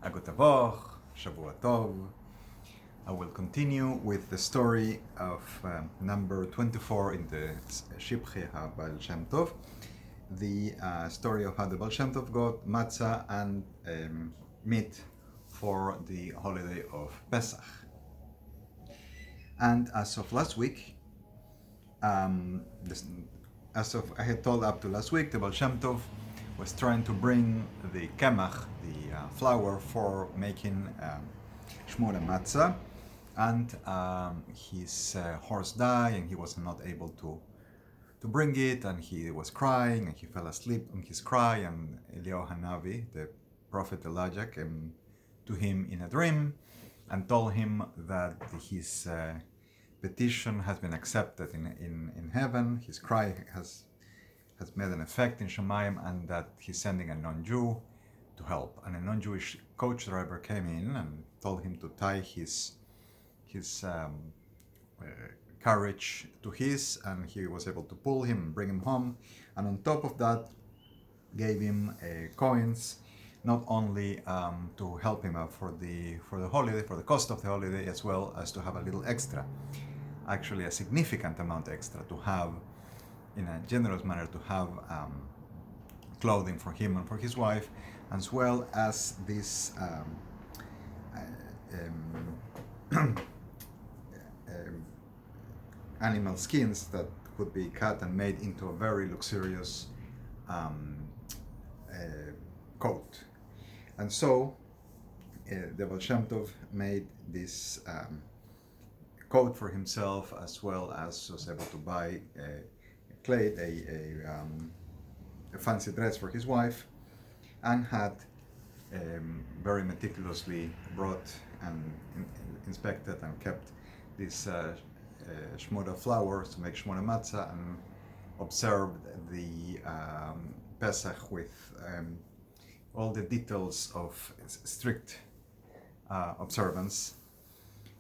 Agut Tavoch, Shavua Tov. I will continue with the story of number 24 in the Shivchei haBaal Shem Tov, the story of how the Baal Shem Tov got Matza and meat for the holiday of Pesach. And as of last week, as of I had told up to last week, the Baal Shem Tov was trying to bring the kemach, the flour for making shmura matza, and his horse died, and he was not able to bring it, and he was crying, and he fell asleep on his cry, and Eliyahu Hanavi, the prophet Elijah, came to him in a dream and told him that his petition has been accepted in heaven. His cry has made an effect in Shemayim, and that he's sending a non-Jew to help. And a non-Jewish coach driver came in and told him to tie his carriage to his, and he was able to pull him and bring him home. And on top of that, gave him coins, not only to help him out for the holiday, for the cost of the holiday, as well as to have a little extra, actually a significant amount extra, to have, in a generous manner, to have clothing for him and for his wife, as well as this animal skins that could be cut and made into a very luxurious coat. And so the Baal Shem Tov made this coat for himself, as well as was able to buy a fancy dress for his wife, and had very meticulously brought and inspected and kept this shmura flour to make shmura matza, and observed the Pesach with all the details of strict observance,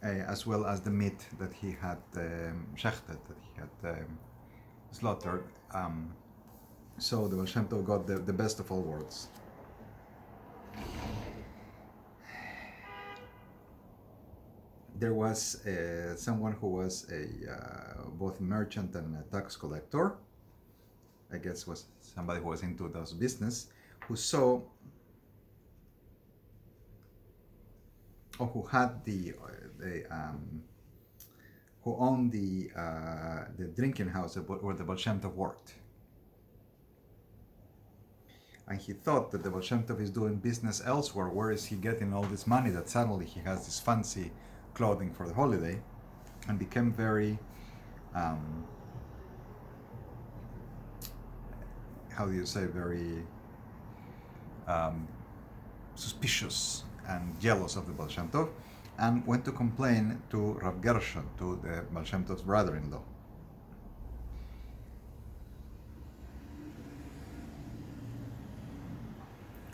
as well as the meat that he had shechted, that he had slaughtered. So the Baal Shem Tov got the best of all worlds. There was someone who was both a merchant and a tax collector. I guess was somebody who was into those business, who saw, or who had who owned the drinking house where the Baal Shem Tov worked. And he thought that the Baal Shem Tov is doing business elsewhere. Where is he getting all this money that suddenly he has this fancy clothing for the holiday? And became very, how do you say, very suspicious and jealous of the Baal Shem Tov, and went to complain to Rav Gershon, to the Baal Shem Tov's brother-in-law.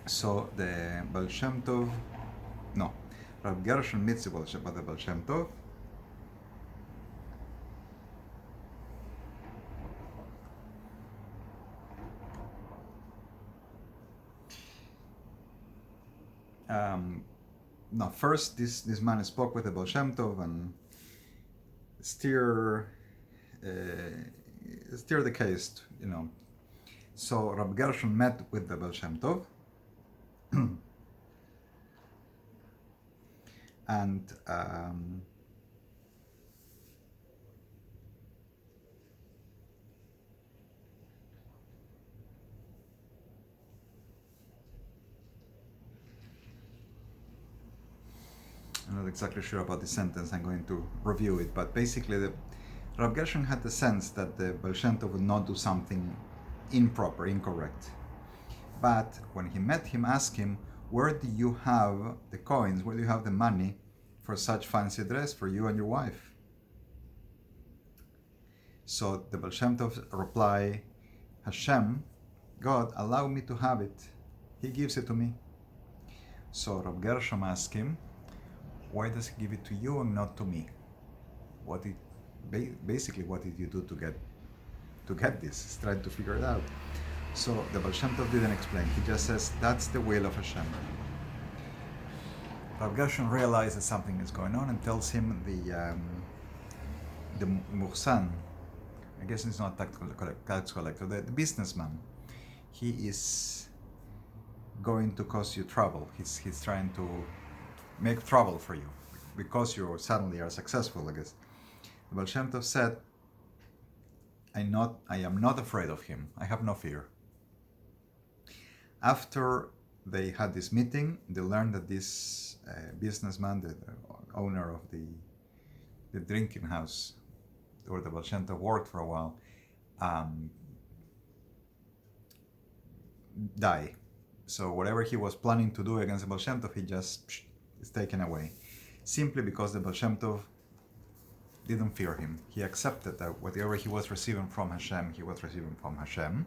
So the Baal Shem Tov, no, Rav Gershon meets the Baal Shem Tov, no, first this man spoke with the Baal Shem Tov and steer the case, So Rav Gershon met with the Baal Shem Tov, and I'm not exactly sure about the sentence. I'm going to review it, but basically Rav Gershon had the sense that the Baal Shem Tov would not do something improper, incorrect. But when he met him, asked him, where do you have the coins, where do you have the money for such fancy dress for you and your wife? So the Baal Shem Tov replied, Hashem, God, allow me to have it. He gives it to me. So Rav Gershon asked him, why does he give it to you and not to me? Basically, what did you do to get this? He's trying to figure it out. So the Baal Shem Tov didn't explain. He just says, that's the will of Hashem. Rav Gershon realizes something is going on and tells him the Muhsan, I guess it's not tax collector, the businessman, he is going to cause you trouble. He's trying to make trouble for you because you suddenly are successful, I guess. The Baal Shem Tov said, I am not afraid of him. I have no fear. After they had this meeting, they learned that this businessman, the owner of the drinking house where the Baal Shem Tov worked for a while, died. So whatever he was planning to do against the Baal Shem Tov, he just is taken away. Simply because the Baal Shem Tov didn't fear him. He accepted that whatever he was receiving from Hashem, he was receiving from Hashem.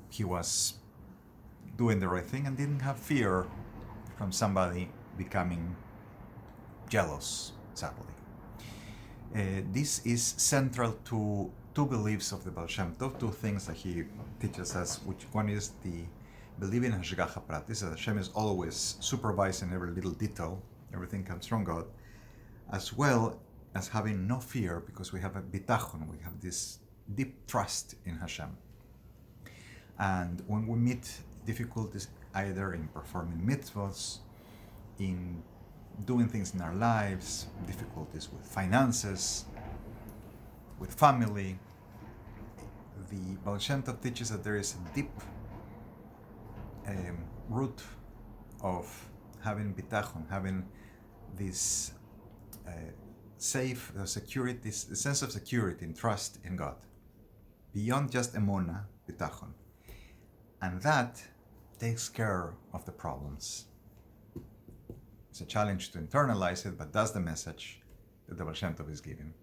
He was doing the right thing and didn't have fear from somebody becoming jealous, sadly. This is central to two beliefs of the Baal Shem Tov, two things that he teaches us, which one is the believing in Hashgacha Pratis, that Hashem is always supervising every little detail, everything comes from God, as well as having no fear because we have a bitachon, we have this deep trust in Hashem. And when we meet difficulties, either in performing mitzvahs, in doing things in our lives, difficulties with finances, with family, the Baal Shem Tov teaches that there is a deep root of having bitachon, having this safe, security, the sense of security and trust in God, beyond just emuna, bitachon. And that takes care of the problems. It's a challenge to internalize it, but that's the message that the Baal Shem Tov is giving.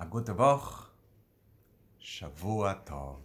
A good Shavua Tov.